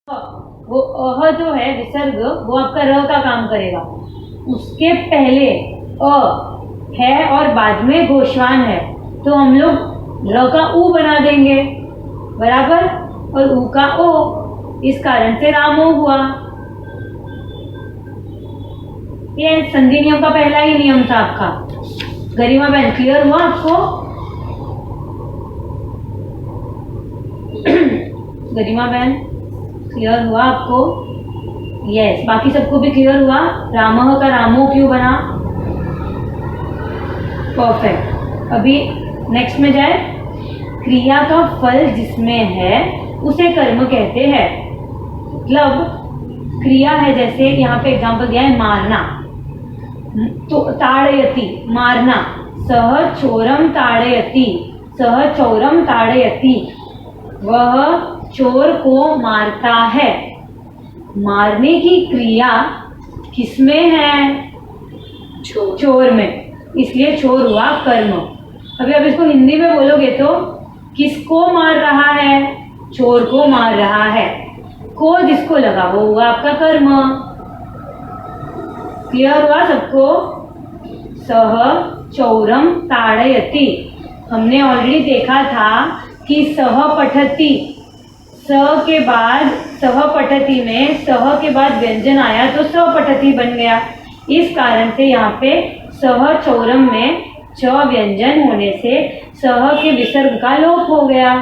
वो अह जो है विसर्ग वो आपका र का काम करेगा। उसके पहले अ है और बाद में घोषवान है, तो हम लोग र का उ बना देंगे बराबर, और उ का ओ। इस कारण से रामो हुआ। ये संधि नियम का पहला ही नियम था आपका। गरिमा बहन, क्लियर हुआ आपको? गरिमा बहन, क्लियर हुआ आपको? यस, बाकी सबको भी क्लियर हुआ? रामः का रामो क्यों बना? परफेक्ट। अभी नेक्स्ट में जाए। क्रिया का फल जिसमें है उसे कर्म कहते हैं। मतलब क्रिया है, जैसे यहाँ पे एग्जांपल दिया है मारना, तो ताड़यति मारना, सह चोरम ताड़यति, सह चोरम ताड़यति, वह चोर को मारता है। मारने की क्रिया किसमें है? चोर में, इसलिए चोर हुआ कर्म। अभी अब इसको हिंदी में बोलोगे तो किसको मार रहा है? चोर को मार रहा है। को जिसको लगा वो हुआ आपका कर्म। क्लियर हुआ सबको? सह चौरम ताड़यति, हमने ऑलरेडी देखा था कि सह पठति, स के बाद सह पठति में सह के बाद व्यंजन आया तो स पठति बन गया। इस कारण से यहाँ पे सह चौरम में च व्यंजन होने से सह के विसर्ग का लोप हो गया।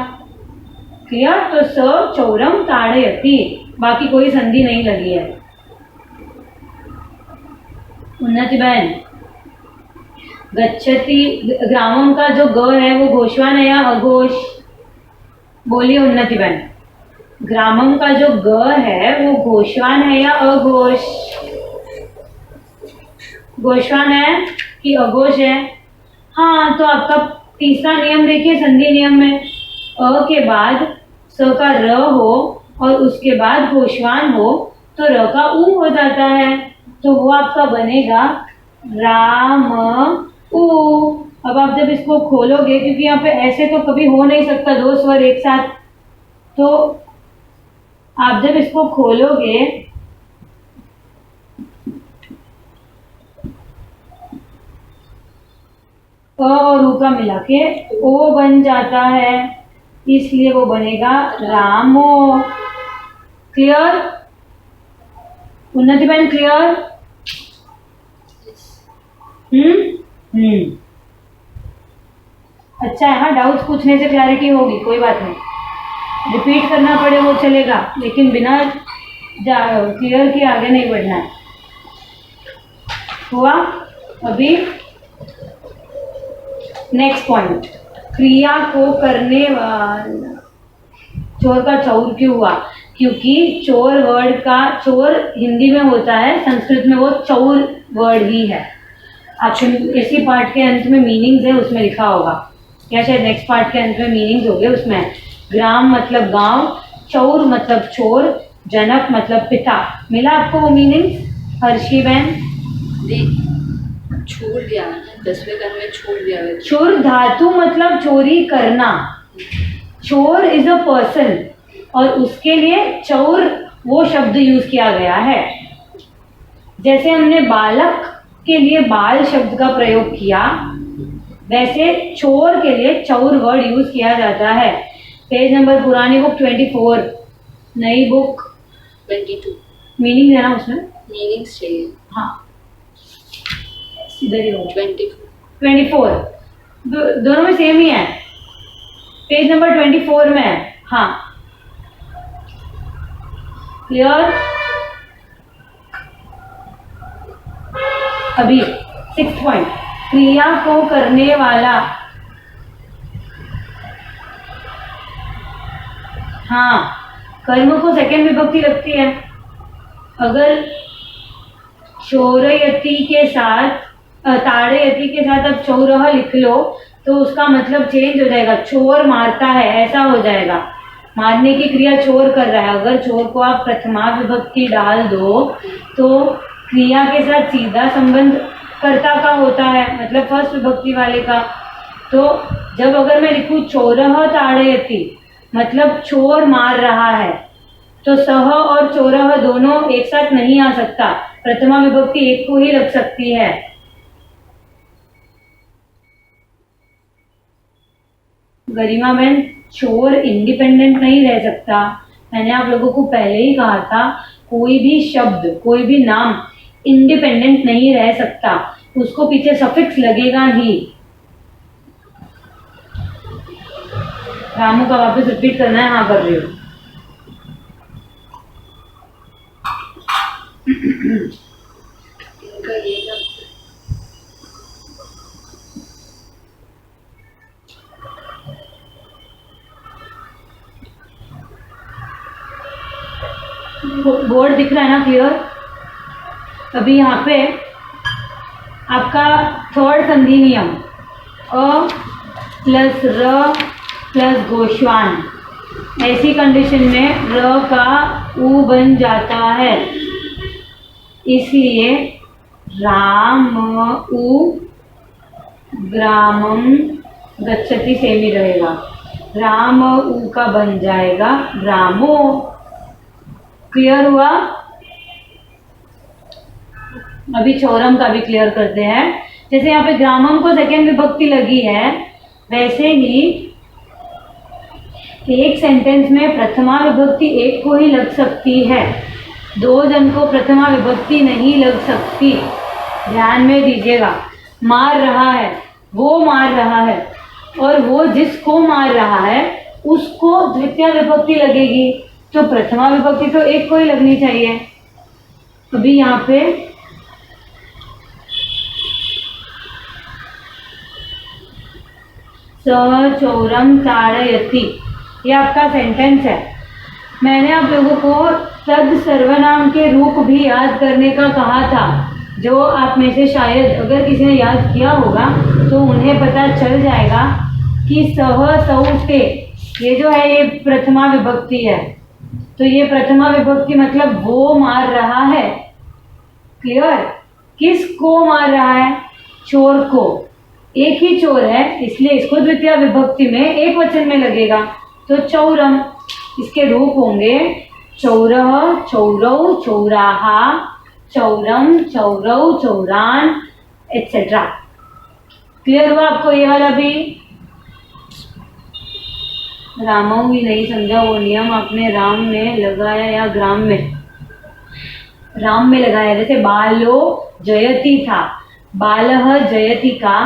क्लियर? तो स चौरम ताड़यति, बाकी कोई संधि नहीं लगी है। उन्नति बहन, गच्छति ग्रामम का जो ग है वो घोषवान है या अघोष? बोलिए उन्नति बहन, ग्रामम का जो ग है वो घोषवान है या अघोष? घोषवान है कि अघोष है? हाँ, तो आपका तीसरा नियम देखिए संधि नियम में, अ के बाद स का र हो और उसके बाद घोषवान हो तो र का उ हो जाता है, तो वो आपका बनेगा राम उ। अब आप जब इसको खोलोगे, क्योंकि यहाँ पे ऐसे तो कभी हो नहीं सकता दो स्वर एक साथ, तो आप जब इसको खोलोगे अ और उ का मिला के ओ बन जाता है, इसलिए वो बनेगा रामो। क्लियर? उन्नति बहन क्लियर? अच्छा है। हाँ, डाउट्स पूछने से क्लैरिटी होगी, कोई बात नहीं। रिपीट करना पड़े वो चलेगा, लेकिन बिना क्लियर के आगे नहीं बढ़ना है। हुआ? अभी नेक्स्ट पॉइंट, क्रिया को करने वाला। चोर का चौर क्यों हुआ? क्योंकि चोर वर्ड का चोर हिंदी में होता है, संस्कृत में वो चौर वर्ड ही है। आपके इसी पार्ट के अंत में मीनिंग्स है, उसमें लिखा होगा, या शायद नेक्स्ट पार्ट के अंत में मीनिंग्स हो गए उसमें। ग्राम मतलब गांव, चौर मतलब चोर, जनक मतलब पिता। मिला आपको वो मीनिंग्स हर्षी बहन? छोड़ दिया, 10वें कान में छोड़ दिया। चोर धातु मतलब चोरी करना। चोर इज अ पर्सन और उसके लिए चौर वो शब्द यूज किया गया है। जैसे हमने बालक के लिए बाल शब्द का प्रयोग किया, वैसे चोर के लिए चौर वर्ड यूज किया जाता है। पेज नंबर पुरानी बुक 24, नई बुक 22। मीनिंग है ना उसमें? मीनिंग्स चाहिए। हाँ, इधर ही हो। 24 दोनों में सेम ही है। पेज नंबर 24 में है। हाँ, क्लियर? अभी 6th पॉइंट, क्रिया को करने वाला। हाँ, कर्म को सेकंड विभक्ति लगती है। अगर चोरयति के साथ ताड़यति के साथ अब चौरह लिख लो तो उसका मतलब चेंज हो जाएगा, चोर मारता है ऐसा हो जाएगा। मारने की क्रिया चोर कर रहा है, अगर चोर को आप प्रथमा विभक्ति डाल दो तो क्रिया के साथ सीधा संबंध कर्ता का होता है, मतलब फर्स्ट विभक्ति वाले का। तो जब अगर मैं लिखूं चोरह ताड़यति, मतलब चोर मार रहा है, तो सह और चोरः दोनों एक साथ नहीं आ सकता, प्रथमा विभक्ति एक को ही लग सकती है। गरिमा बहन, चोर इंडिपेंडेंट नहीं रह सकता। मैंने आप लोगों को पहले ही कहा था, कोई भी शब्द, कोई भी नाम इंडिपेंडेंट नहीं रह सकता, उसको पीछे सफिक्स लगेगा ही। रामू का वापस रिपीट करना है, हाँ कर रही हूँ। इनका ये ना बोर्ड दिख रहा है ना क्लियर? अभी यहाँ पे आपका थर्ड संधि नियम, अ प्लस र प्लस गोश्वान, ऐसी कंडीशन में र का उ बन जाता है, इसलिए राम उ ग्रामम गच्छति सेम ही रहेगा। राम उ का बन जाएगा ग्रामो। क्लियर हुआ? अभी चौरम का भी क्लियर करते हैं। जैसे यहाँ पे ग्रामम को सेकेंड विभक्ति लगी है, वैसे ही एक सेंटेंस में प्रथमा विभक्ति एक को ही लग सकती है, दो जन को प्रथमा विभक्ति नहीं लग सकती। ध्यान में दीजिएगा। मार रहा है, वो मार रहा है, और वो जिसको मार रहा है उसको द्वितीय विभक्ति लगेगी, तो प्रथमा विभक्ति तो एक को ही लगनी चाहिए। अभी यहाँ पे स चौरम ताड़यति, ये आपका सेंटेंस है। मैंने आप लोगों को तद सर्वनाम के रूप भी याद करने का कहा था, जो आप में से शायद अगर किसी ने याद किया होगा तो उन्हें पता चल जाएगा कि सह सौ ते, ये जो है ये प्रथमा विभक्ति है, तो ये प्रथमा विभक्ति मतलब वो मार रहा है। क्लियर? किसको मार रहा है? चोर को। एक ही चोर है, इसलिए इसको द्वितीय विभक्ति में एक वचन में लगेगा, तो चौरम। इसके रूप होंगे चौरः, चौरौ, चौराहा, चौरम, चौरौ, चौरान, एटसेट्रा। क्लियर हुआ आपको ये वाला भी? रामौ भी नहीं समझा, वो नियम आपने राम में लगाया या ग्राम में? राम में लगाया। जैसे बालो जयति था, बालः जयति का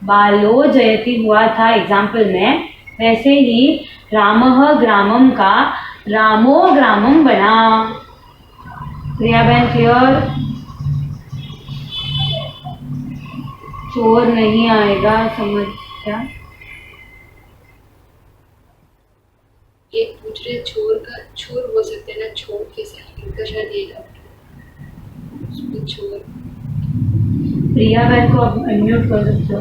बालो जयति हुआ था एग्जाम्पल में, वैसे ही रामः ग्रामम का रामो ग्रामम बना। प्रिया बहन क्लियर? चोर नहीं आएगा समझ क्या? ये पूछ रहे चोर का चोर हो सकते हैं ना, चोर कैसे इनका शायद ये उसमें चोर। प्रिया बहन को अब अनम्यूट कर सकते हो।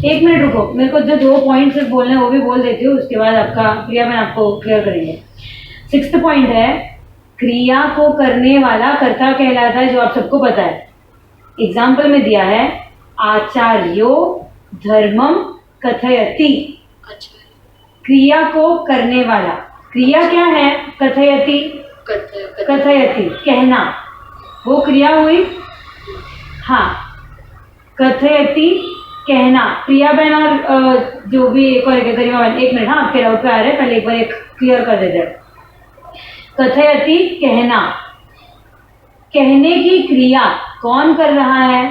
एक मिनट रुको, मेरे को जो 2 पॉइंट सिर्फ बोलने हैं वो भी बोल देती हूँ, उसके बाद आपका प्रिया बहन आपको क्लियर करेंगे। 6th पॉइंट है, क्रिया को करने वाला कर्ता कहलाता है, जो आप सबको पता है। एग्जाम्पल में दिया है आचार्यो धर्मम कथयति। अच्छा, क्रिया को करने वाला, क्रिया क्या है? कथयति, कथयति कहना, वो क्रिया हुई। हाँ, कथयति कहना। प्रिया बहन और जो भी एक और गरिमा बहन, एक मिनट, हाँ आपके डाउट पे आ रहे हैं, पहले एक बार एक क्लियर कर देते हैं। कथयति कहना, कहने की क्रिया कौन कर रहा है?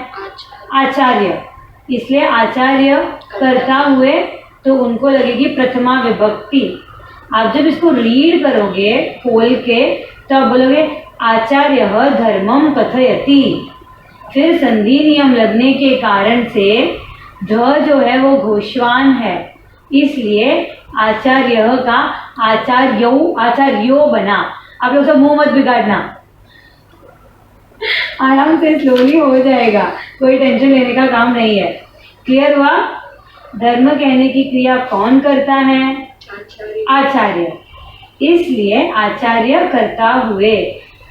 आचार्य। इसलिए आचार्य करता हुए तो उनको लगेगी प्रथमा विभक्ति। आप जब इसको रीड करोगे खोल के तो आप बोलोगे आचार्य धर्मम कथयति। फिर संधि नियम लगने के कारण से ध जो है वो घोषवान है, इसलिए आचार्य का आचार्यो बना। आप लोग सब मुंह मत बिगाड़ना, आराम से स्लोली हो जाएगा, कोई टेंशन लेने का काम नहीं है। क्लियर हुआ? धर्म कहने की क्रिया कौन करता है? आचार्य। इसलिए आचार्य करता हुए,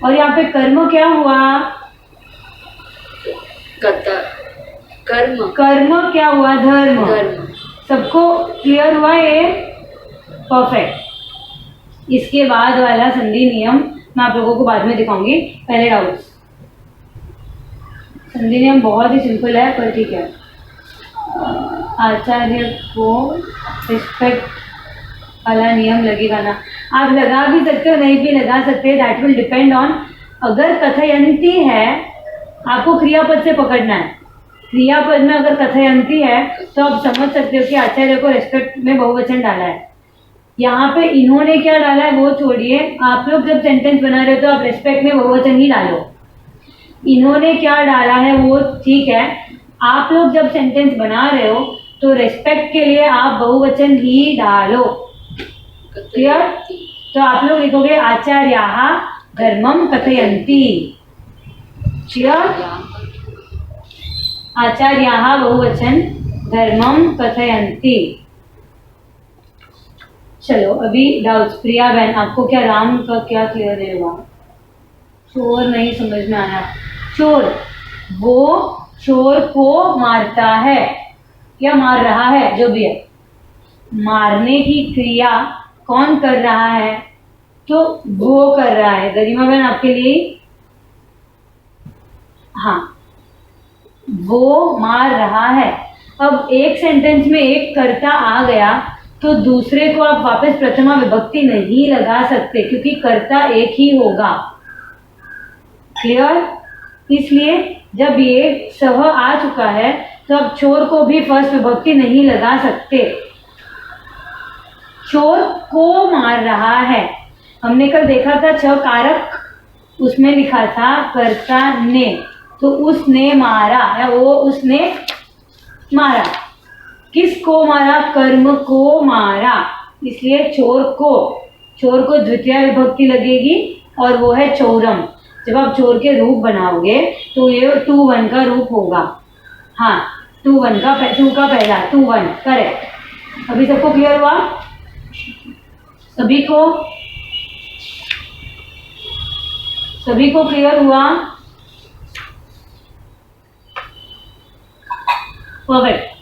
और यहाँ पे कर्म क्या हुआ? कर्म क्या हुआ? धर्म। सबको क्लियर हुआ ये? परफेक्ट। इसके बाद वाला संधि नियम मैं आप लोगों को बाद में दिखाऊंगी, पहले डाउट्स। संधि नियम बहुत ही सिंपल है, पर ठीक है। आचार्य को रिस्पेक्ट वाला नियम लगेगा ना? आप लगा भी सकते हो, नहीं भी लगा सकते, दैट विल डिपेंड ऑन। अगर कथयंती है, आपको क्रियापद से पकड़ना है। क्रियापद में अगर कथयंती है तो आप समझ सकते हो कि आचार्य को रेस्पेक्ट में बहुवचन डाला है। यहाँ पे इन्होंने क्या डाला है वो छोड़िए, आप लोग जब सेंटेंस बना रहे हो तो आप रेस्पेक्ट में बहुवचन ही डालो। इन्होंने क्या डाला है वो ठीक है, आप लोग जब सेंटेंस बना रहे हो तो रेस्पेक्ट के लिए आप बहुवचन ही डालो। क्लियर? तो आप लोग लिखोगे आचार्याः धर्मम कथयन्ति। क्लियर? आचार्याः बहुवचन धर्मम कथयन्ति। चलो अभी डाउट्स। प्रिया बहन, आपको क्या राम का क्या क्लियर है? हुआ चोर नहीं समझ में आया। चोर, वो चोर को मारता है या मार रहा है, जो भी है। मारने की क्रिया कौन कर रहा है? तो वो कर रहा है। गरिमा बहन आपके लिए, हाँ, वो मार रहा है। अब एक सेंटेंस में एक कर्ता आ गया तो दूसरे को आप वापस प्रथमा विभक्ति नहीं लगा सकते, क्योंकि कर्ता एक ही होगा। क्लियर? इसलिए जब ये सह आ चुका है तो अब चोर को भी फर्स्ट विभक्ति नहीं लगा सकते। चोर को मार रहा है। हमने कल देखा था छ कारक, उसमें लिखा था कर्ता ने, तो उसने मारा या वो उसने मारा। किसको मारा? कर्म को मारा। इसलिए चोर को द्वितीय विभक्ति लगेगी और वो है चौरम। जब आप चोर के रूप बनाओगे तो ये 2-1 का रूप होगा। हाँ, 2-1 का 2 का पहला 2-1 करेक्ट। अभी सबको क्लियर हुआ? सभी को क्लियर हुआ? परफेक्ट।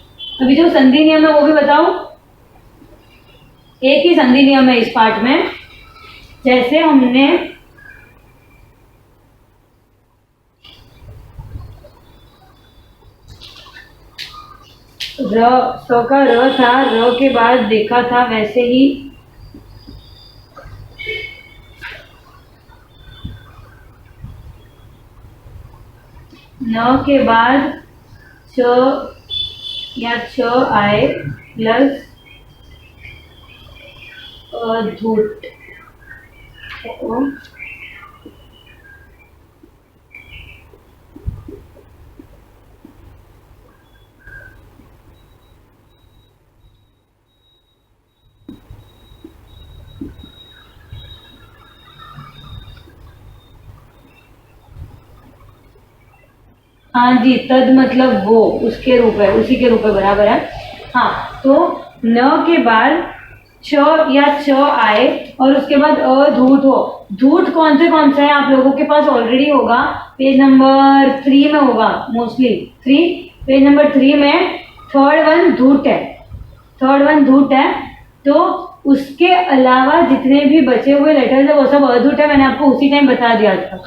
अभी जो संधि नियम है वो भी बताओ। एक ही संधि नियम है इस पार्ट में। जैसे हमने स का र था, र के बाद देखा था, वैसे ही न के बाद च या छ आए प्लस अधूट। हाँ जी, तद मतलब वो, उसके रूप है, उसी के रूप है, बराबर है। हाँ, तो न के बाद छ या छ आए और उसके बाद अधूट हो। धूट कौन सा है आप लोगों के पास ऑलरेडी होगा, पेज नंबर 3 में होगा, मोस्टली 3, पेज नंबर 3 में थर्ड वन धूट है। तो उसके अलावा जितने भी बचे हुए लेटर्स है वो सब अधूट है। मैंने आपको उसी टाइम बता दिया था।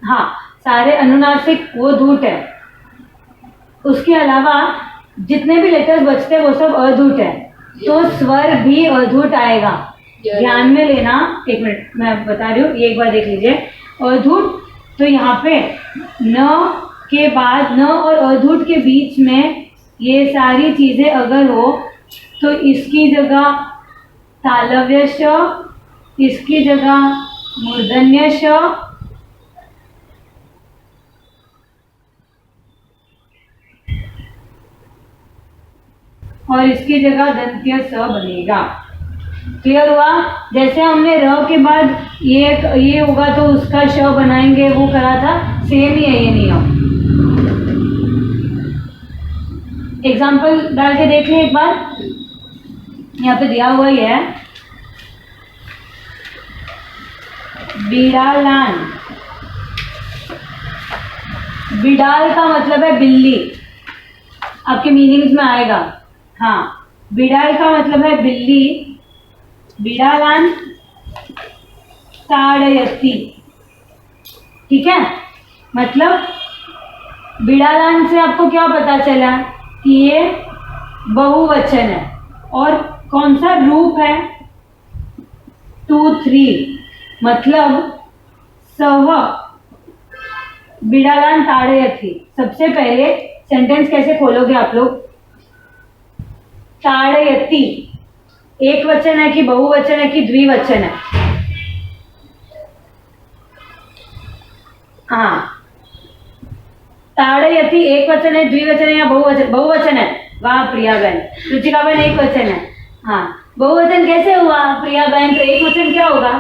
हाँ, सारे अनुनासिक वो धूट है। उसके अलावा जितने भी लेटर्स बचते हैं वो सब अधूट है। तो स्वर भी अधूट आएगा। ध्यान में लेना, एक मिनट मैं बता रही हूँ, ये एक बार देख लीजिए। अधूट, तो यहाँ पे न के बाद, न और अधूट के बीच में ये सारी चीजें अगर हो तो इसकी जगह तालव्य श, इसकी जगह मूर्धन्य श, और इसकी जगह दंत्य स बनेगा। क्लियर हुआ? जैसे हमने र के बाद ये होगा तो उसका श बनाएंगे, वो करा था, सेम ही है ये नियम। एग्जाम्पल डाल के देख लें एक बार। यहाँ पे दिया हुआ ही है, बिडालान। बिडाल का मतलब है बिल्ली, आपके मीनिंग्स में आएगा। हाँ, बिडाल का मतलब है बिल्ली, बिडालान ताड़यति, ठीक है। मतलब बिडालान से आपको क्या पता चला कि ये बहुवचन है, और कौन सा रूप है, 2 3, मतलब सह बिडालान ताड़यति। सबसे पहले सेंटेंस कैसे खोलोगे आप लोग, ताड़यति एक वचन है कि बहुवचन है कि द्विवचन है, हाँ ताड़यति एक वचन है, द्विवचन है या बहुवचन, बहुवचन है। वाह प्रिया बहन, रुचिका बहन एक वचन है, हाँ बहुवचन कैसे हुआ प्रिया बहन, तो एक वचन क्या होगा,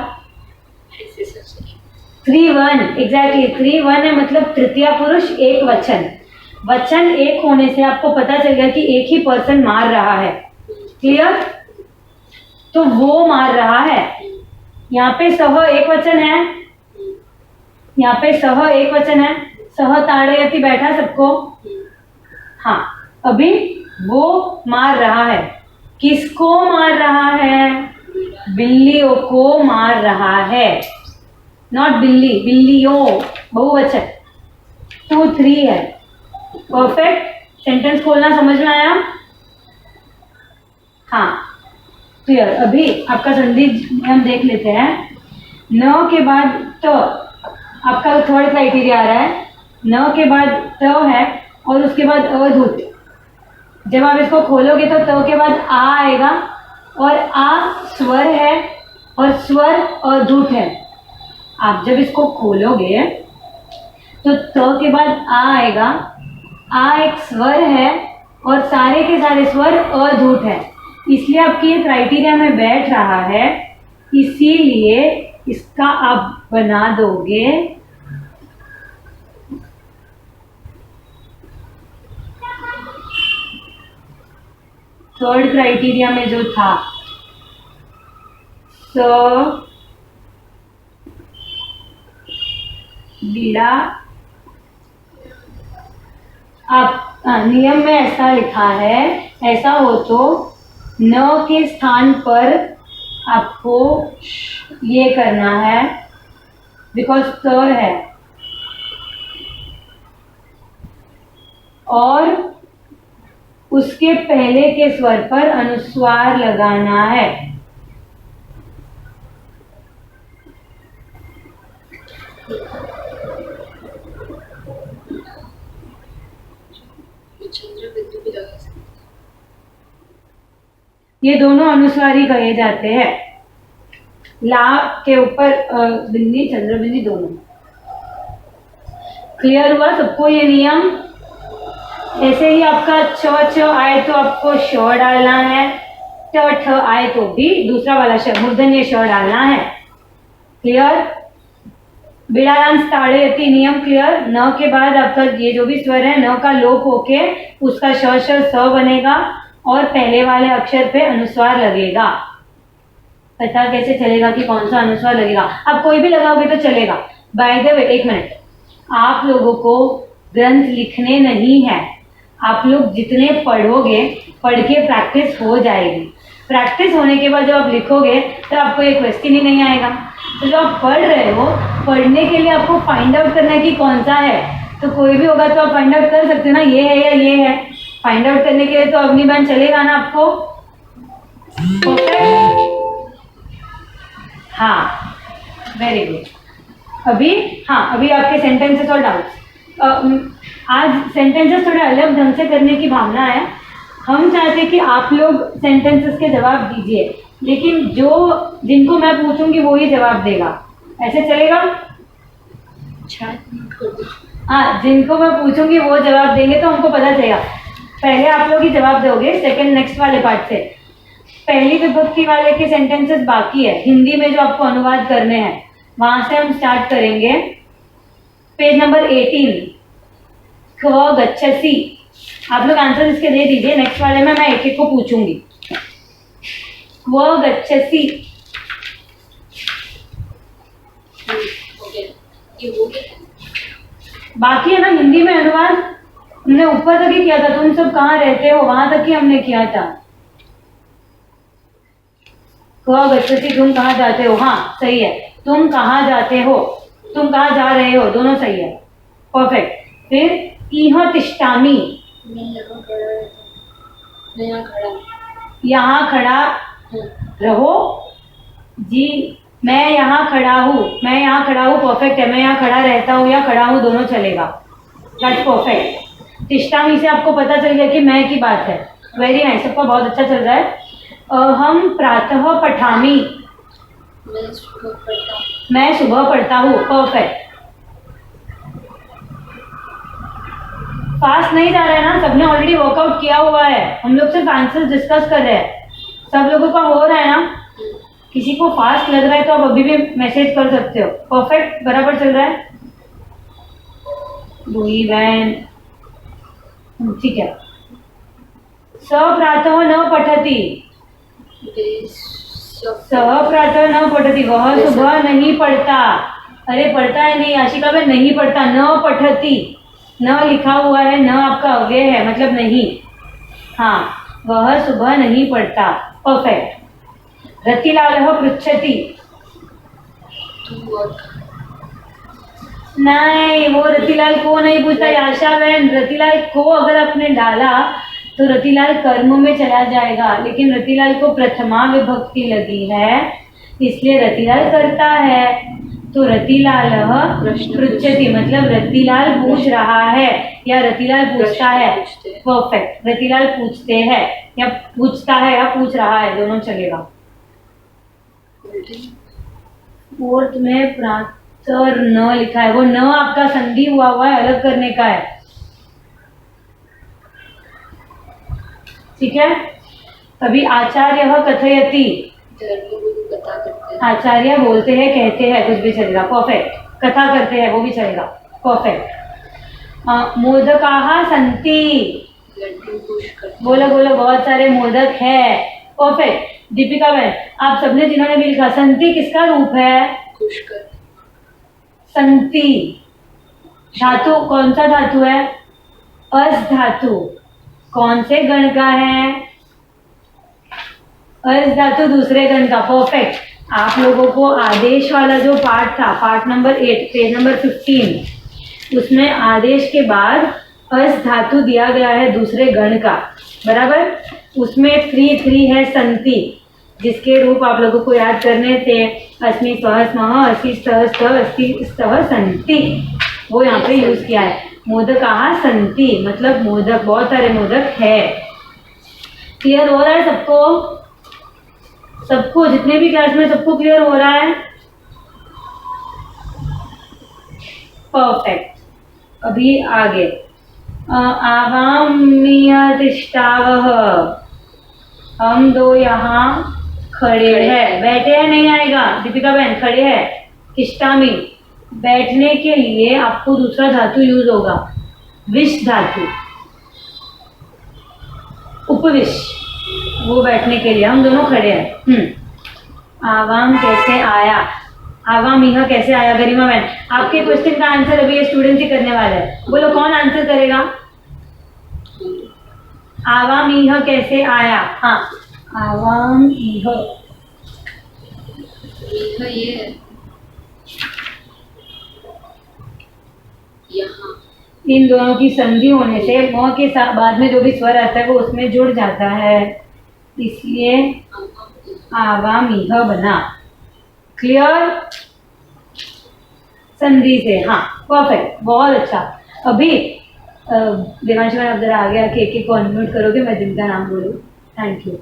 3 1, एग्जैक्टली 3 1 है, मतलब तृतीय पुरुष एक वचन। वचन एक होने से आपको पता चल गया कि एक ही पर्सन मार रहा है, क्लियर। तो वो मार रहा है, यहाँ पे सह एक वचन है, यहाँ पे सह एक वचन है, सह ताड़यति बैठा सबको, हाँ अभी वो मार रहा है, किसको मार रहा है, बिल्लियों को मार रहा है, नॉट बिल्ली, बिल्लियों बहुवचन, 2 3 है। परफेक्ट, सेंटेंस खोलना समझ में आया, हाँ क्लियर। अभी आपका संधि हम देख लेते हैं। न के बाद त, आपका थर्ड क्राइटेरिया आ रहा है, न के बाद त है और उसके बाद अधूत। जब आप इसको खोलोगे तो त के बाद आ आएगा, और आ स्वर है और स्वर अधूत है। आप जब इसको खोलोगे तो त के बाद आ आएगा, आ एक स्वर है और सारे के सारे स्वर अधूत है, इसलिए आपकी ये क्राइटेरिया में बैठ रहा है, इसीलिए इसका आप बना दोगे थर्ड क्राइटेरिया में जो था स बीड़ा, आप नियम में ऐसा लिखा है, ऐसा हो तो न के स्थान पर आपको ये करना है, बिकॉज स है, और उसके पहले के स्वर पर अनुस्वार लगाना है। चंद्र बिंदु भी लगा सकते, ये दोनों अनुस्वारी कहे जाते हैं, ला के ऊपर बिंदी चंद्र बिंदी दोनों। क्लियर हुआ सबको ये नियम। ऐसे ही आपका च च आए तो आपको श डालना है, ट ठ आए तो भी दूसरा वाला श मूर्धन्य श डालना है। क्लियर। बिड़ालांश ताड़यति नियम क्लियर। न के बाद आपका ये जो भी स्वर है न का लोप होके उसका श स बनेगा और पहले वाले अक्षर पे अनुस्वार लगेगा। पता कैसे चलेगा कि कौन सा अनुस्वार लगेगा? आप कोई भी लगाओगे तो चलेगा। बाय द वे एक मिनट, आप लोगों को ग्रंथ लिखने नहीं है, आप लोग जितने पढ़ोगे पढ़ के प्रैक्टिस हो जाएगी। प्रैक्टिस होने के बाद जब आप लिखोगे तो आपको एक क्वेश्चन ही नहीं आएगा। तो जब आप पढ़ रहे हो, पढ़ने के लिए आपको फाइंड आउट करना है कि कौन सा है, तो कोई भी होगा तो आप फाइंड आउट कर सकते हो ना, ये है या ये है। फाइंड आउट करने के लिए तो अग्निबाण चलेगा ना आपको। परफेक्ट, हाँ वेरी गुड। अभी आपके सेंटेंसेस और डाउट्स। आज सेंटेंसेस थोड़े अलग ढंग से करने की भावना है। हम चाहते हैं कि आप लोग सेंटेंसेस के जवाब दीजिए, लेकिन जिनको मैं पूछूंगी वो ही जवाब देगा। ऐसे चलेगा? हाँ, जिनको मैं पूछूंगी वो जवाब देंगे तो हमको पता चलेगा। पहले आप लोग ही जवाब दोगे, सेकंड नेक्स्ट वाले पार्ट से। पहली विभक्ति वाले के सेंटेंसेस बाकी है, हिंदी में जो आपको अनुवाद करने हैं, वहां से हम स्टार्ट करेंगे। पेज नंबर 18, क्व गच्छसि। आप लोग आंसर इसके दे दीजिए, नेक्स्ट वाले में मैं एक एक को पूछूंगी। क्व गच्छसि, ये हो गया। बाकी है ना हिंदी में अनुवाद, हमने ऊपर तक ही किया था। तुम सब कहाँ रहते हो वहां तक ही हमने किया था। क गच्छति तुम कहाँ जाते हो, हाँ सही है, तुम कहाँ जाते हो, तुम कहाँ जा रहे हो, दोनों सही है, परफेक्ट। फिर इह तिष्ठामि, मैं यहाँ खड़ा रहता हूँ, मैं यहाँ खड़ा हूँ। यहाँ खड़ा रहो जी, मैं यहाँ खड़ा हूँ, मैं यहाँ खड़ा हूँ परफेक्ट है, मैं यहाँ खड़ा रहता हूँ या खड़ा हूँ दोनों चलेगा, दैट्स परफेक्ट। तिष्ठामि से आपको पता चल गया कि मैं की बात है, वेरी नाइस, सबका बहुत अच्छा चल रहा है। हम प्रातः पठामि, मैं सुबह पढ़ता हूँ, मैं सुबह पढ़ता हूँ, परफेक्ट। फास्ट नहीं जा रहा है ना, सबने ऑलरेडी वर्कआउट किया हुआ है, हम लोग सिर्फ आंसर डिस्कस कर रहे हैं, सब लोगों का हो रहा है ना। किसी को फास्ट लग रहा है तो आप अभी भी मैसेज कर सकते हो, परफेक्ट बराबर चल रहा है, दूरी वैन, ठीक है। स प्रातः न पठति, स प्रातः न पठति, वह सुबह नहीं पढ़ता, अरे पढ़ता है नहीं आशिका में, नहीं पढ़ता, न पठति, न लिखा हुआ है, न आपका अव्यय है मतलब नहीं, हाँ वह सुबह नहीं पढ़ता, परफेक्ट। रतिलालः पृच्छति, तुम बहुत नहीं वो रतिलाल को नहीं पूछता, आशा बहन रतिलाल को अगर आपने डाला तो रतिलाल कर्म में चला जाएगा, लेकिन रतिलाल को प्रथमा विभक्ति लगी है इसलिए रतिलाल करता है, तो रतिलाल पृच्छति मतलब रतिलाल पूछ रहा है या रतिलाल पूछता है, परफेक्ट, रतिलाल पूछते हैं या पूछता है या पूछ रहा है, दोनों चलेगा। फोर्थ में प्रातर न लिखा है, वो न आपका संधि हुआ है, अलग करने का है, ठीक है। अभी आचार्य कथयति, धर्मगुरु कथा करते हैं, आचार्य बोलते हैं कहते हैं, कुछ भी चलेगा, परफेक्ट। कथा करते हैं वो भी चलेगा, परफेक्ट। मोदकाः सन्ति, लड्डू खुश करते बोलो बोलो बहुत सारे मोदक है, परफेक्ट। दीपिका बहन आप सबने जिन्होंने भी लिखा, संति किसका रूप है, खुश करते, संति धातु कौन सा धातु है, अस धातु, कौन से गण का है, अस धातु दूसरे गण का, परफेक्ट। आप लोगों को आदेश वाला जो पार्ट था, पार्ट नंबर 8 पेज नंबर 15, उसमें आदेश के बाद अस धातु दिया गया है दूसरे गण का, बराबर। उसमें 3 है संति, जिसके रूप आप लोगों को याद करने थे, अस्मि स्वः स्मः, अस्ति स्तः स्तः, अस्ति स्तः सन्ति, वो यहाँ पे यूज किया है। मोदकाः सन्ति मतलब मोदक, बहुत सारे मोदक है। क्लियर हो रहा है सबको, सबको जितने भी क्लास में सबको क्लियर हो रहा है, परफेक्ट। अभी आगे आवाम्य तिष्ठावः, हम दो यहाँ खड़े हैं, बैठे हैं नहीं आएगा दीपिका बहन, खड़े हैं। तिष्ठामि बैठने के लिए आपको दूसरा धातु यूज होगा, विश धातु, उपविश, वो बैठने के लिए, हम दोनों खड़े हैं। आवाम कैसे आया, आवाम यह कैसे आया, गरिमा बहन आपके क्वेश्चन का आंसर अभी ये स्टूडेंट ही करने वाला है, बोलो कौन आंसर करेगा। आवाम यह कैसे आया, हाँ आवाम यह ये है यहाँ, इन दोनों की संधि होने से म के बाद में जो भी स्वर आता है वो उसमें जुड़ जाता है, इसलिए आवाम यह बना। क्लियर, संधि से, हाँ परफेक्ट, बहुत अच्छा। अभी देवांश मैम आप जरा आ गया के को अनम्यूट करोगे, मैं जिनका नाम बोलूँ, थैंक यू।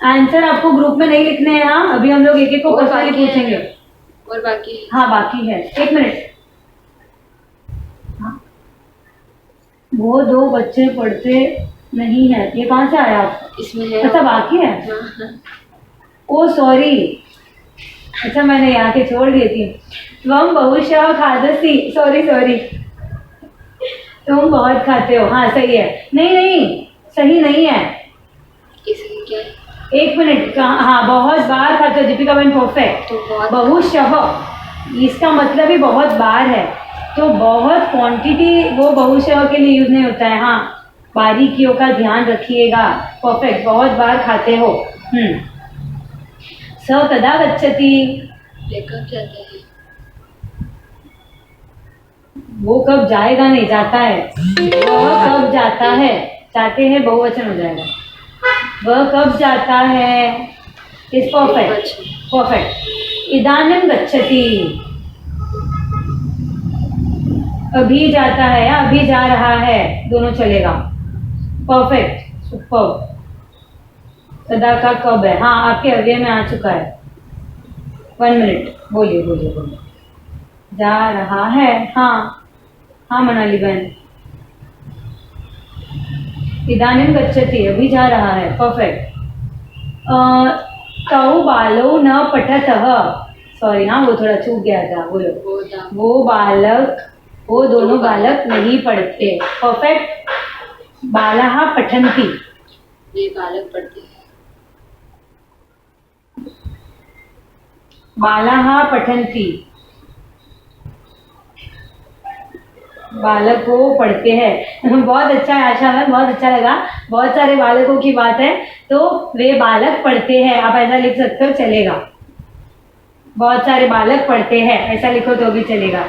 आंसर आपको ग्रुप में नहीं लिखने हैं, हाँ अभी हम लोग एक को पर्सनली पूछेंगे, और बाकी है, हाँ बाकी है, एक मिनट। हाँ वो दो बच्चे पढ़ते नहीं है, ये कहाँ से आया आप, इसमें है, अच्छा बाकी है, हाँ। ओ सॉरी, अच्छा मैंने यहाँ के छोड़ दी थी। तुम बहुशः खादसी, सॉरी सॉरी, तुम बहुत खाते हो, हाँ सही है, नहीं नहीं सही नहीं है, इसमें क्या है, एक मिनट, हाँ बहुत बार खाते हो दीपिका बहन, परफेक्ट। तो बहुशः इसका मतलब ही बहुत बार है, तो बहुत क्वांटिटी वो बहुशः के लिए यूज नहीं होता है, हाँ बारीकियों का ध्यान रखिएगा, परफेक्ट, बहुत बार खाते हो। स कदा गच्छति, वे कब जाता है, वो कब जाएगा नहीं, जाता है। वह कब जाता है, जाते हैं बहुवचन हो जाएगा। वह कब जाता है, इज परफेक्ट, परफेक्ट। इदानीं गच्छति, अभी जाता है या अभी जा रहा है, दोनों चलेगा। Perfect, super. सदा का कब है, हाँ आपके अव्यय में आ चुका है। 1 मिनट, बोलिए बोलिए बोलिए। जा रहा है, हाँ हाँ मनाली बहन। इदानीं गच्छति, अभी जा रहा है, परफेक्ट। तौ बालौ न पठतः, सॉरी हाँ वो थोड़ा चूक गया था, बोलो। वो बालक, वो दोनों बालक नहीं पढ़ते, परफेक्ट। बालः पठन्ति, वे बालक पढ़ते हैं, बालः पठन्ति, बालक वो पढ़ते हैं। बहुत अच्छा है आशा मैम, बहुत अच्छा लगा। बहुत सारे बालकों की बात है, तो वे बालक पढ़ते हैं, आप ऐसा लिख सकते हो, चलेगा। बहुत सारे बालक पढ़ते हैं ऐसा लिखो तो भी चलेगा।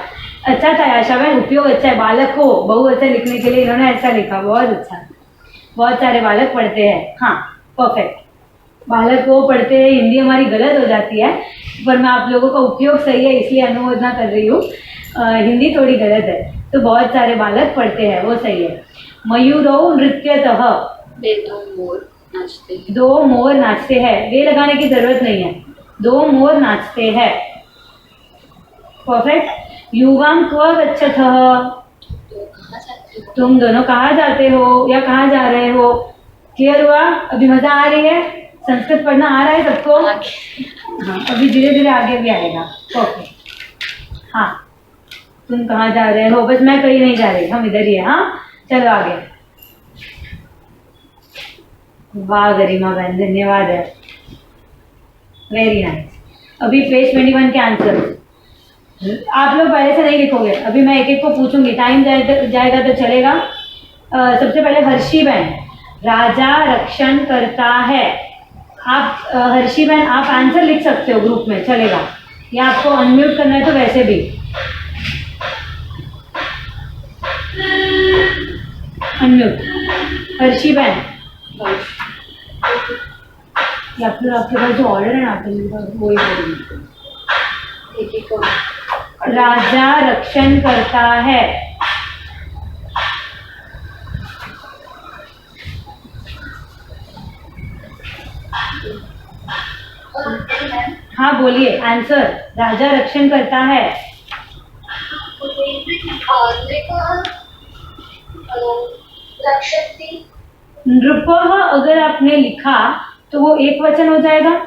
अच्छा था आशा मैम, उपयोग अच्छा है। बालक को बहुवचन लिखने के लिए इन्होंने ऐसा लिखा, बहुत अच्छा। बहुत सारे बालक पढ़ते हैं, हाँ परफेक्ट। बालक को पढ़ते हैं, हिंदी हमारी गलत हो जाती है, पर मैं आप लोगों का उपयोग सही है इसलिए अनुमोदना कर रही हूँ। हिंदी थोड़ी गलत है, तो बहुत सारे बालक पढ़ते हैं, वो सही है। मयूरौ नृत्यतः, वे दो मोर नाचते हैं, दो मोर नाचते हैं, वे लगाने की जरूरत नहीं है, दो मोर नाचते हैं, परफेक्ट। युवां क्व गच्छतः, तो कहाँ जाते हो, तुम दोनों कहाँ जाते हो या कहाँ जा रहे हो। क्लियर हुआ, अभी मजा आ रही है, संस्कृत पढ़ना आ रहा है सबको। हाँ अभी धीरे धीरे आगे भी आएगा, परफेक्ट। हाँ तुम कहाँ जा रहे हो, बस मैं कहीं नहीं जा रही, हम इधर ही है। हाँ चलो आगे। वाह गरिमा बहन, धन्यवाद है, वेरी नाइस। अभी पेज 21 के आंसर आप लोग पहले से नहीं लिखोगे, अभी मैं एक एक को पूछूंगी, टाइम जाएगा तो चलेगा। सबसे पहले हर्षी बहन, राजा रक्षण करता है। आप हर्षी बहन आप आंसर लिख सकते हो ग्रुप में, चलेगा, या आपको अनम्यूट करना है तो वैसे भी। अनम्यूट हर्षी बहन, या फिर आपके पास जो ऑर्डर है ना वही बोलिए। राजा रक्षण करता है, हाँ बोलिए आंसर। राजा रक्षण करता है, नृपः अगर आपने लिखा तो वो एक वचन हो जाएगा,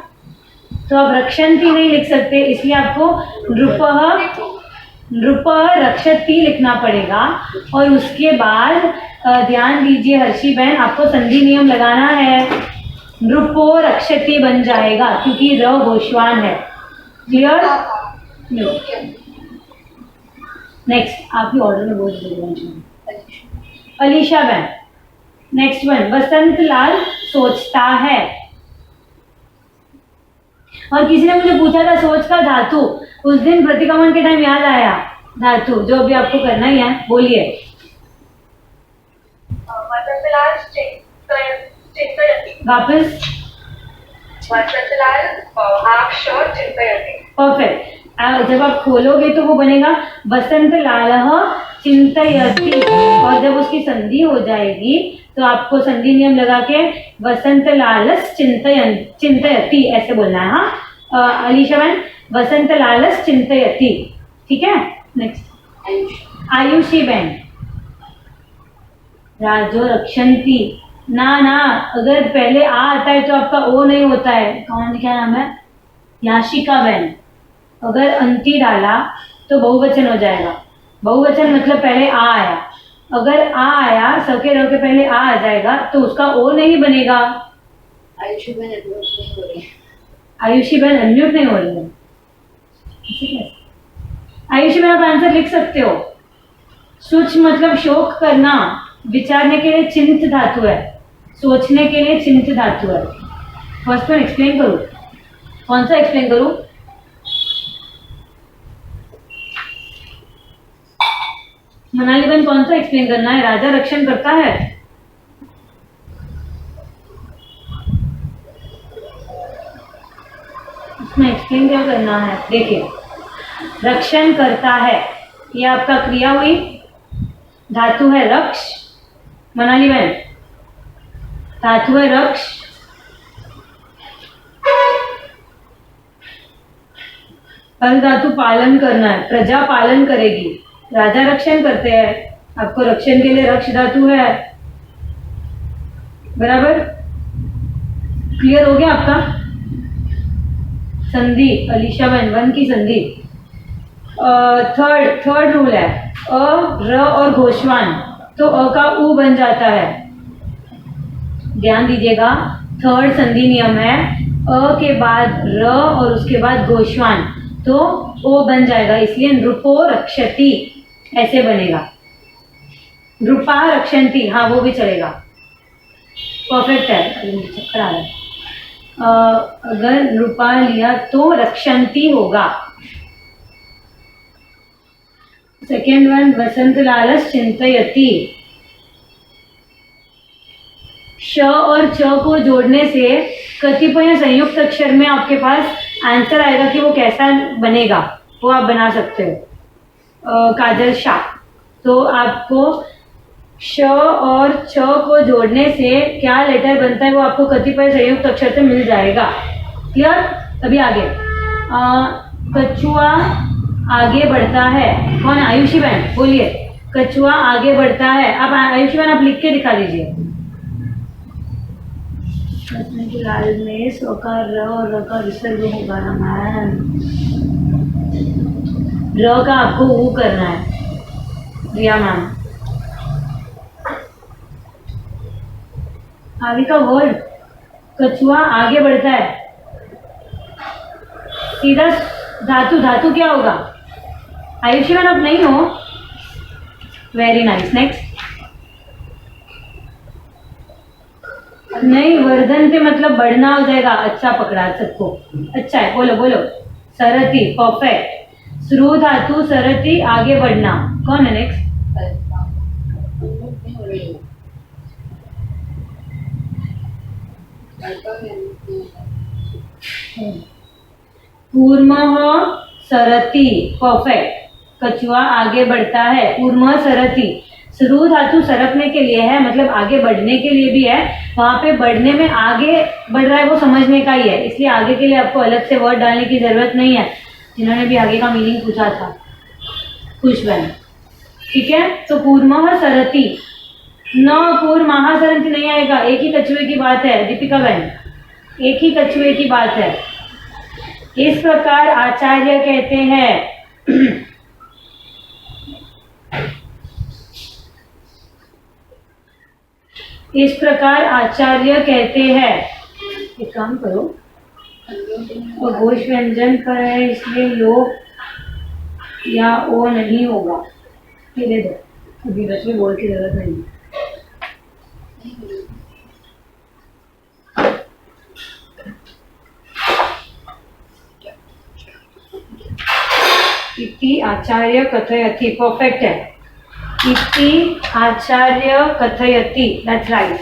तो आप रक्षन्ति नहीं लिख सकते, इसलिए आपको नृपः रक्षति लिखना पड़ेगा। और उसके बाद ध्यान दीजिए हर्षी बहन, आपको संधि नियम लगाना है, नृपो रक्षति बन जाएगा क्योंकि र घोषवान है। क्लियर? नेक्स्ट आप ही ऑर्डर में बोल दीजिए। अलीशा बहन, नेक्स्ट वन, वसंत लाल सोचता है। और किसी ने मुझे पूछा था सोच का धातु, उस दिन प्रतिक्रमण के टाइम याद आया धातु, जो अभी आपको करना ही है, बोलिए। वापस परफेक्ट। जब आप खोलोगे तो वो बनेगा वसंत लालः चिंतयति, और जब उसकी संधि हो जाएगी तो आपको संधि नियम लगा के वसंत लालस चिंतयति ऐसे बोलना है। हाँ अलीशा बहन, वसंत लालस चिंतयति, ठीक है। नेक्स्ट आयुषी बहन, राजो रक्षन्ति, ना अगर पहले आ आता है तो आपका ओ नहीं होता है। कौन, क्या नाम है, याशिका बहन, अगर अंति डाला तो बहुवचन हो जाएगा। बहुवचन मतलब पहले आ आया, अगर आ आया सके रहो के पहले आ जाएगा तो उसका ओ नहीं बनेगा। आयुषी बहन अनम्यूट नहीं हो रही, आयुषी बहन अनम्यूट नहीं हो रही है। आयुषी बहन आप आंसर लिख सकते हो। सुच मतलब शोक करना, विचारने के लिए चिंत धातु है, सोचने के लिए चिंत धातु है। फर्स्ट वन एक्सप्लेन करो। कौन सा एक्सप्लेन करूं? मनाली बहन कौन सा एक्सप्लेन करना है? राजा रक्षण करता है। इसमें एक्सप्लेन क्या करना है? देखिए, रक्षण करता है, ये आपका क्रिया हुई, धातु है रक्ष। मनाली बहन, धातु है रक्ष, फल धातु पालन करना है, प्रजा पालन करेगी, राजा रक्षण करते हैं, आपको रक्षण के लिए रक्ष धातु है। बराबर? क्लियर हो गया आपका? संधि, अलीशा बहन, वन की संधि। थर्ड रूल है अ, र और घोषवान, तो अ का उ बन जाता है। ध्यान दीजिएगा, थर्ड संधि नियम है, अ के बाद र और उसके बाद घोषवान, तो ओ बन जाएगा, इसलिए नृपो रक्षति ऐसे बनेगा। नृपा रक्षन्ति, हाँ वो भी चलेगा, परफेक्ट है। चक्कर आ रहा है। अगर नृपा लिया तो रक्षन्ति होगा। सेकेंड वन, वसंत लालच चिंतयति, श और च को जोड़ने से कतिपय संयुक्त अक्षर में आपके पास आंसर आएगा कि वो कैसा बनेगा, वो आप बना सकते हो। काजल शाह, तो आपको श और च को जोड़ने से क्या लेटर बनता है वो आपको कतिपय संयुक्त अक्षर से मिल जाएगा। क्लियर? अभी आगे, कछुआ आगे बढ़ता है। कौन? आयुषी बहन, बोलिए। कछुआ आगे बढ़ता है। अब आयुषी बहन आप लिख के दिखा दीजिए। लाल में स का र और र का विसर्ग होगा ना मैम, र का आपको ऊ करना है। रिया मैम, आगे का वर्ड, कछुआ आगे बढ़ता है, सीधा धातु, धातु क्या होगा? आयुषी मैम आप नहीं हो? Very nice. नेक्स्ट, नहीं, वर्धन के मतलब बढ़ना हो जाएगा। अच्छा पकड़ा सबको, अच्छा है, बोलो बोलो। सरति, परफेक्ट। श्रु धातु, सरति, आगे बढ़ना। कौन है नेक्स्ट? कूर्मः सरति, परफेक्ट। कछुआ आगे बढ़ता है, कूर्मः सरति। श्रु धातु सरकने के लिए है, मतलब आगे बढ़ने के लिए भी है। वहां पे बढ़ने में आगे बढ़ रहा है वो समझने का ही है, इसलिए आगे के लिए आपको अलग से वर्ड डालने की जरूरत नहीं है। जिन्होंने भी आगे का मीनिंग पूछा था, खुश बहन, ठीक है। तो कूर्मः सरति, न कूर्मः सरति नहीं आएगा, एक ही कछुए की बात है। दीपिका बहन, एक ही कछुए की बात है। इस प्रकार आचार्य कहते हैं इस प्रकार आचार्य कहते हैं। एक काम करो, वो घोष व्यंजन पर है इसलिए लोग या ओ नहीं होगा, ये दे दो, अभी बस में बोल की जरूरत नहीं। इति आचार्य कथयति, परफेक्ट है। इति आचार्य कथयति, दैट्स राइट।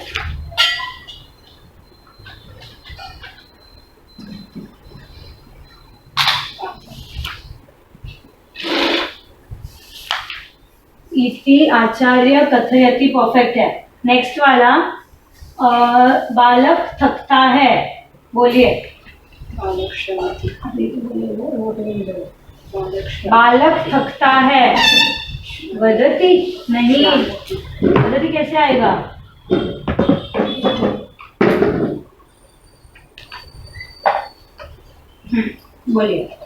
इति आचार्य कथयति, परफेक्ट है। नेक्स्ट वाला, बालक थकता है, बोलिए। बालक थकता है, वदति नहीं, वदति कैसे आएगा? बोलिए।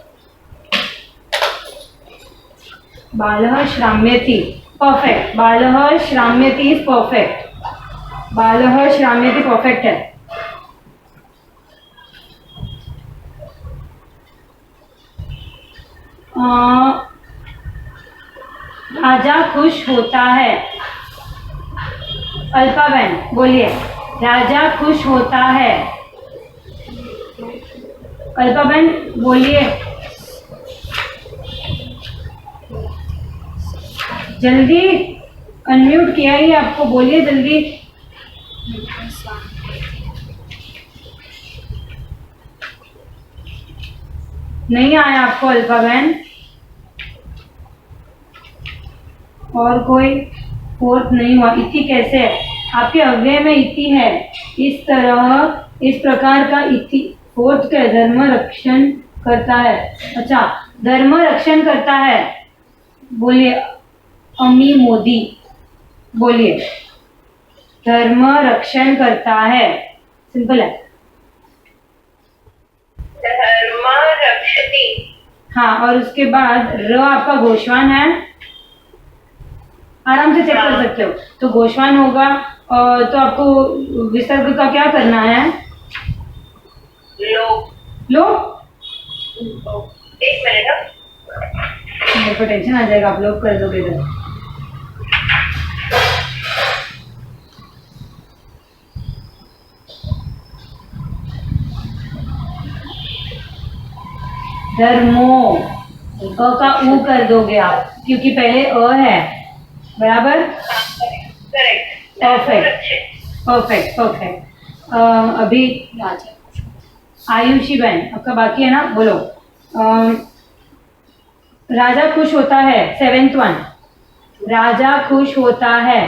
बालः श्राम्यति, परफेक्ट। बालः श्राम्यति इज परफेक्ट। बालः श्राम्यति परफेक्ट है। राजा खुश होता है। अल्पा बहन बोलिए, राजा खुश होता है। अल्पा बहन बोलिए, जल्दी, अनम्यूट किया ही आपको, बोलिए जल्दी। नहीं आया आपको अल्पा बहन? और कोई? फोर्थ नहीं हुआ। इति कैसे है? आपके अव्यय में इति है, इस तरह इस प्रकार का इति फोर्थ का धर्म रक्षण करता है। अच्छा, धर्म रक्षण करता है, बोलिए अमी मोदी, बोलिए धर्म रक्षण करता है, सिंपल है। धर्म रक्षति। हाँ, और उसके बाद र आपका गोश्वान है, आराम से चेक कर सकते हो। तो गोश्वान होगा, और तो आपको विसर्ग का क्या करना है? लो। लो, एक मिनट, मेरे को टेंशन आ जाएगा, आप लोग कर दोगे तो। धर्मो, अ का ऊ कर दोगे आप, क्योंकि पहले अ है, बराबर। करेक्ट। Perfect perfect perfect. अभी राजा आयुषी बहन आपका बाकी है ना, बोलो। राजा खुश होता है, 7th वन, राजा खुश होता है।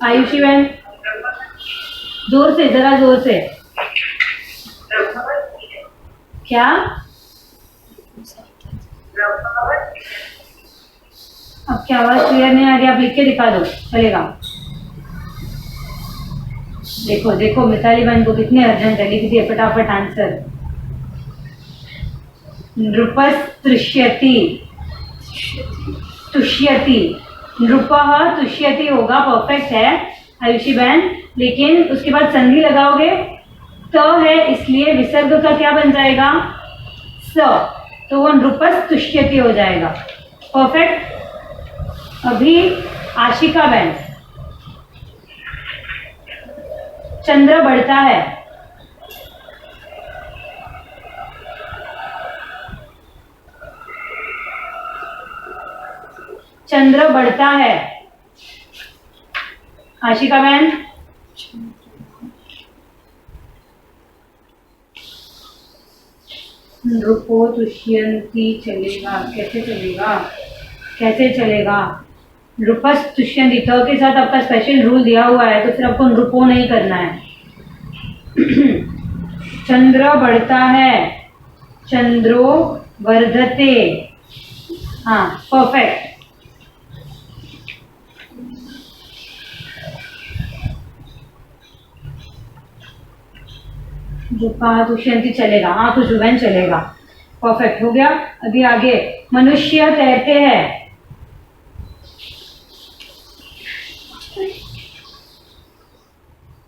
आयुषी बहन जोर से, जरा जोर से। क्या? आपकी आवाज क्लियर नहीं आ रही, आप लिख के दिखा दो, चलेगा। देखो देखो मिताली बहन को कितने अर्जेंट है, लिख दिए फटाफट आंसर। नृपस तुष्यति, तुष्यति, नृपः तुष्यति होगा, परफेक्ट है आयुषी बहन। लेकिन उसके बाद संधि लगाओगे, त है इसलिए विसर्ग का क्या बन जाएगा? स, तो वो नृपस तुष्यति हो जाएगा, परफेक्ट। अभी आशिका बहन, चंद्र बढ़ता है, चंद्र बढ़ता है। आशिका बहन नृपो तुष्यन्ति चलेगा, कैसे चलेगा, कैसे चलेगा? नृपस तुष्यन्ति, थ के साथ आपका स्पेशल रूल दिया हुआ है, तो फिर आपको नृपो नहीं करना है। चंद्र बढ़ता है, चंद्रो वर्धते, हाँ परफेक्ट। नृपा तुष्यन्ति चलेगा, हाँ खुशबू बहन चलेगा, परफेक्ट हो गया। अभी आगे, मनुष्य तैरते हैं,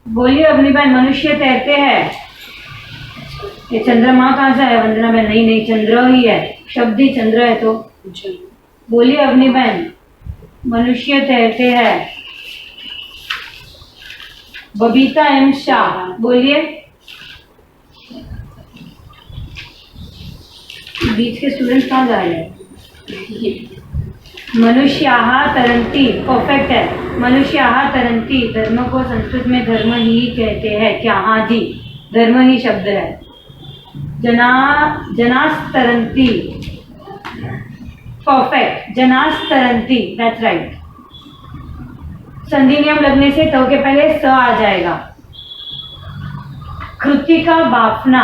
बोलिए अपनी बहन, मनुष्य तैरते हैं। ये चंद्रमा कहाँ से है वंदना बहन? नहीं नहीं, चंद्र ही है, शब्द ही चंद्र है। तो बोलिए अपनी बहन, मनुष्य तैरते हैं। बबीता एम शाह, बोलिए। बीच के स्टूडेंट्स कहाँ जा रहे हैं? मनुष्याः तरन्ति, परफेक्ट है। मनुष्याः तरन्ति, धर्म को संस्कृत में धर्म ही कहते हैं, क्या? हाँ जी, धर्म ही शब्द है। जनास्तरन्ति, परफेक्ट, जनास्तरन्ति, दैट्स राइट। संधि नियम लगने से तो के पहले स आ जाएगा। कृतिका बाफना,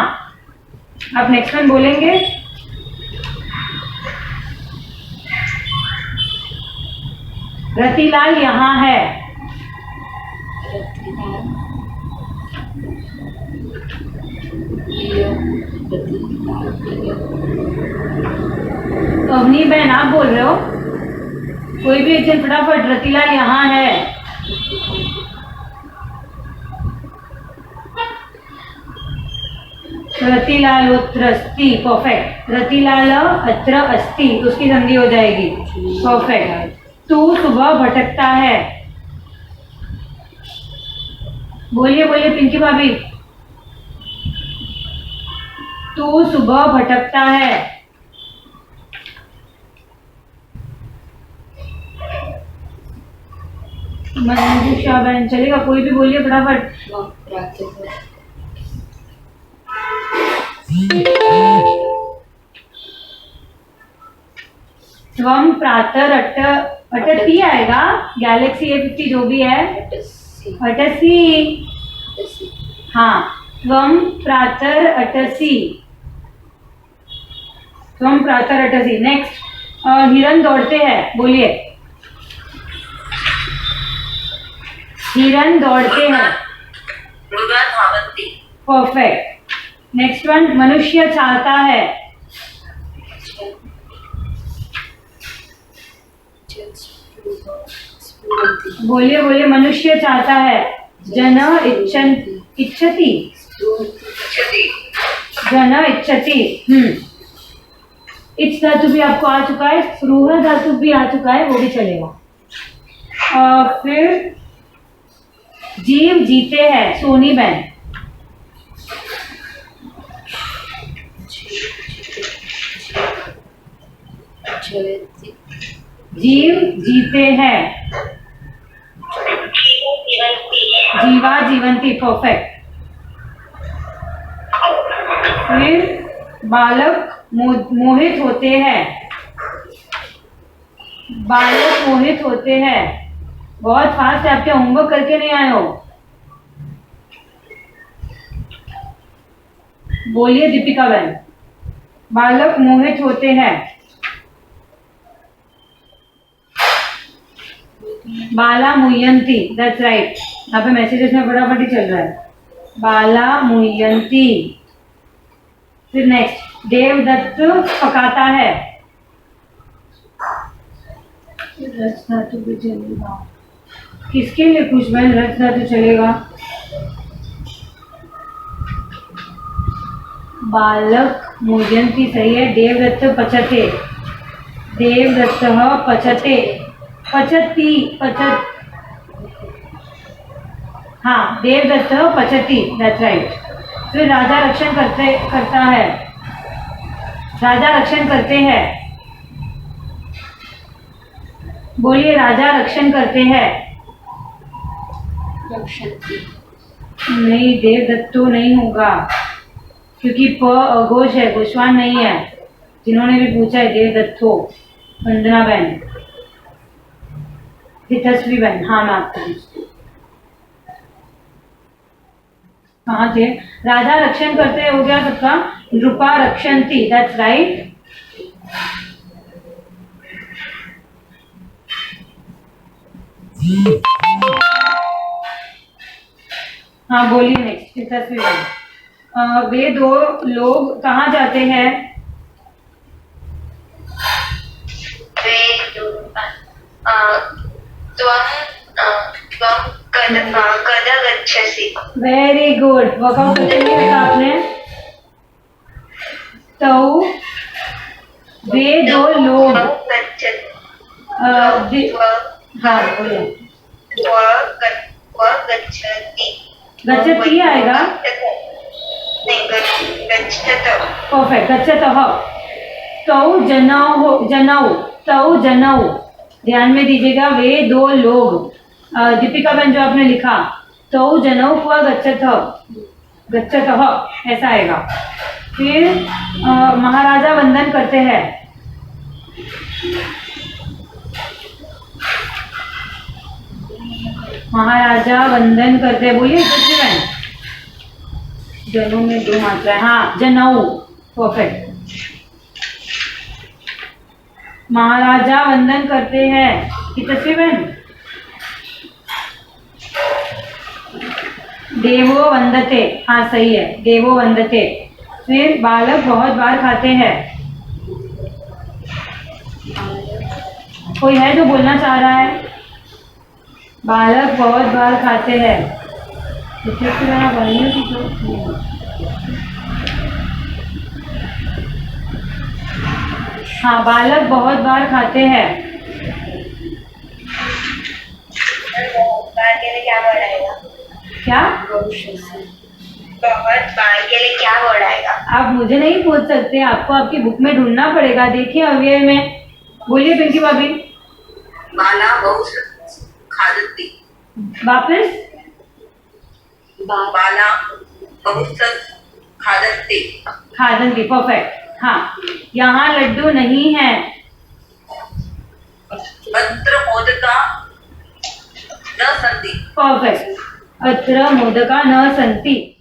आप नेक्स्ट वन बोलेंगे। रतिलाल यहाँ है, अवनी बहन आप बोल रहे हो? कोई भी एक जन फटाफट, रतिलाल यहाँ है। रतिलाल अत्र अस्ति, परफेक्ट। रतिलाल अत्र अस्ति, उसकी संधि हो जाएगी, परफेक्ट। तू सुबह भटकता है, बोलिए बोलिए पिंकी भाभी। तू सुबह भटकता है। मंजूषा बहन चलेगा, कोई भी बोलिए फटाफट। त्वं प्रातः त्वं प्रातः अटती आएगा, गैलेक्सी A50 जो भी है, अटसि अटसी। अटसि हाँ, त्वं प्रातः अटसी, त्वं प्रातः अटसी। नेक्स्ट, हिरन दौड़ते हैं, बोलिए। हिरन दौड़ते हैं। मृगा धावन्ति। परफेक्ट। नेक्स्ट वन, मनुष्य चाहता है। स्फुरन्ति बोलिए बोलिए, मनुष्य चाहता है। जन इच्छति, इच्छति। जन इच्छति। इच्छ धातु भी आपको आ चुका है, स्पृह धातु भी आ चुका है, वो भी चलेगा। फिर जीव जीते हैं, सोनी बहन। जयति जीव जीते हैं, जीवा जीवंती। परफेक्ट। फिर बालक मोहित होते हैं, बालक मोहित होते हैं। बहुत फास्ट है, आपके होमवर्क करके नहीं आए हो। बोलिए दीपिका बहन। बालक मोहित होते हैं, बाला मुह्यंती। That's right. यहाँ पे मैसेजेस में फटाफट ही चल रहा है, बाला मुह्यंती। फिर नेक्स्ट, देवदत्त पकाता है। रस धातु भी चलेगा, किसके लिए कुछ बहन रस धातु चलेगा? बालक मुह्यंती सही है। देवदत्त पचते, देवदत्त पचते, पचती, पचत। हाँ, देवदत्त पचती। That's right. फिर राजा रक्षण करता है, राजा रक्षण करते हैं। बोलिए, राजा रक्षण करते हैं। रक्षन्ति नहीं, देवदत्तो नहीं होगा, क्योंकि प अघोष है, गोस्वान नहीं है। जिन्होंने भी पूछा है देवदत्तो, वंदना बहन, हितश्री बहन। हाँ, मैं आपको पूछती हूँ। कहाँ थे? राजा रक्षण करते हो गया सबका। नृपा रक्षन्ति। That's right. हाँ, बोलिए नेक्स्ट। हितश्री बहन, वे दो लोग कहाँ जाते हैं? कदा गच्छसि। Very good. वर्कआउट करके नहीं देखा आपने? तो वे दो लोग, हाँ बोलिए। गच्छति। गच्छति आएगा। नहीं, गच्छत। परफेक्ट। गच्छतः। तौ जनौ, तौ जनौ। ध्यान में दीजिएगा, वे दो लोग। दीपिका बहन, जो आपने लिखा, तौ जनौ क्व गच्छतः, ऐसा आएगा। फिर महाराजा वंदन करते हैं। महाराजा वंदन करते हैं। बोलिए हितश्री बहन। जनों में दो मात्रा है। हाँ, जनऊ। परफेक्ट। महाराजा वंदन करते हैं। हितश्री बहन। देवो वंदते। हाँ सही है, देवो वंदते। फिर बालक बहुत बार खाते हैं। कोई है जो बोलना चाह रहा है? बालक बहुत बार खाते हैं। हाँ, बालक बहुत बार खाते हैं। क्या वर्ड आएगा? क्या? गौषसि बहुत बार के लिए क्या वर्ड आएगा? आप मुझे नहीं पूछ सकते, आपको आपकी बुक में ढूंढना पड़ेगा। देखिए अव्यय में, बोलिए पिंकी भाभी। बाला बहुत खादती। वापस। बाला बहुत खादती। खादंती, परफेक्ट। हाँ, यहाँ लड्डू नहीं है। अत्र मोदका न सन्ति। परफेक्ट। अत्र मोदका न सन्ति।